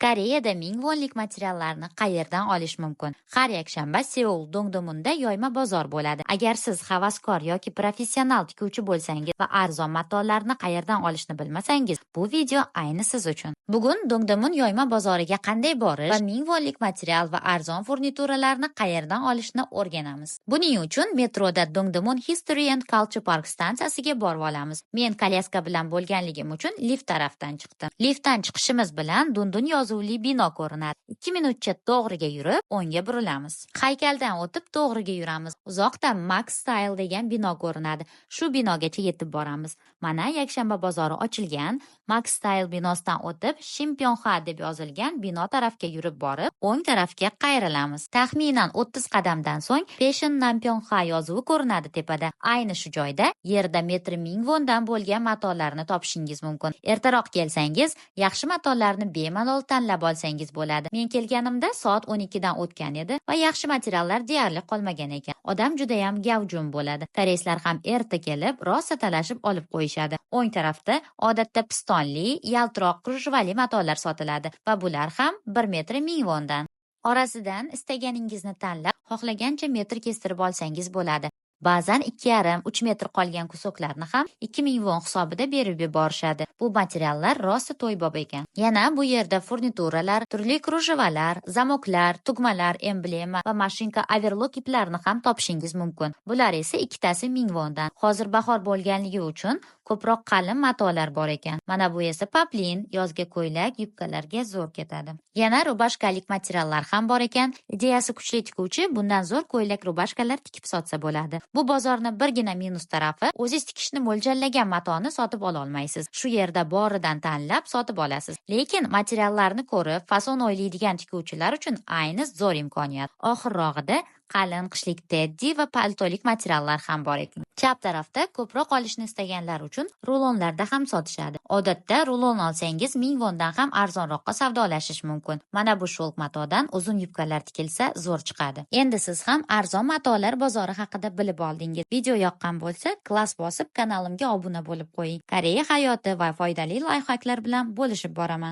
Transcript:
Koreyada ming vonlik materiallarni qayerdan olish mumkin? Har yakshanba Seul Dongdaemun'da yoyma bozor bo'ladi. Agar siz havaskor yoki professional tikuvchi bo'lsangiz va arzon matolarni qayerdan olishni bilmasangiz, bu video ayni siz uchun. Bugun Dongdaemun yoyma bozoriga qanday borish va ming vonlik material va arzon furnituralarni qayerdan olishni o'rganamiz. Buning uchun metroda Dongdaemun History and Culture Park stansiyasiga borib olamiz. Men kolyaska bilan bo'lganligim uchun lift tarafdan chiqdim. Liftdan chiqishimiz bilan Dundun yozuvli bino ko'rinadi. 2 minutcha to'g'riga yurib, o'ngga burilamiz. Haykaldan o'tib to'g'riga yuramiz. Uzoqda Max Style degan bino ko'rinadi. Shu binogacha yetib boramiz. Mana yakshanba bozori ochilgan. Max Style binosidan o'tib, Shimpyonha deb yozilgan bino tarafga yurib borib, o'ng tarafga qayrilamiz. Taxminan 30 qadamdan so'ng Passion Nampyonha yozuvi ko'rinadi tepada. Ayni shu joyda yerda metri 1000 vondan bo'lgan matolarni topishingiz mumkin. Ertaroq kelsangiz, yaxshi matolarni bemalol tanlab olsangiz bo'ladi. Men kelganimda soat 12 dan o'tgan edi va yaxshi materiallar deyarli qolmagan ekan. Odam juda ham gavjum bo'ladi. Koreyslar ham erta kelib, rosa talashib olib qo'yishadi. O'ng tarafda odatda pistonli, yaltiroq krujvali matolar sotiladi va bular ham 1 metri 1000 vondan. Orasidan istaganingizni tanlab, xohlagancha metr kestirib olsangiz bo'ladi. Ba'zan 2,5-3 metr qolgan kusoklarni ham 2000 von hisobida berib yuborishadi. Bu materiallar rosa to'ybob ekan. Yana bu yerda furnituralar, turli krujvalar, zamoklar, tugmalar, emblema va mashinka overlock iplarni ham topishingiz mumkin. Bular esa ikkitasi 1000 vondan. Hozir bahor bo'lganligi uchun ko'proq qalin matolar bor ekan. Mana bu esa poplin, yozgi ko'ylak, yubkalarga zo'r ketadi. Yana rubashkalik materiallar ham bor ekan. Ideyasi kuchli tikuvchi bundan zo'r ko'ylak rubashkalar tikib sotsa bo'ladi. Bu bozorning birgina minus tarafi, o'zingiz tikishni mo'ljallagan matoni sotib ola olmaysiz. Shu yerda boridan tanlab sotib olasiz. Lekin materiallarni ko'rib, fason o'ylaydigan tikuvchilar uchun ayni zo'r imkoniyat. Oxirrog'ida qalin qishlik teddy va paltolik materiallar ham bor ekan. Chap tarafda ko'proq olishni istaganlar uchun rulonlarda ham sotishadi. Odatda rulon olsangiz 1000 vondan ham arzonroqqa savdolashish mumkin. Mana bu shulk matodan uzun yubkalar tikilsa zo'r chiqadi. Endi siz ham arzon matolar bozori haqida bilib oldingiz. Video yoqqan bo'lsa, klass bosib kanalimga obuna bo'lib qo'ying. Koreya hayoti va foydali layfhaklar bilan bo'lishib boraman.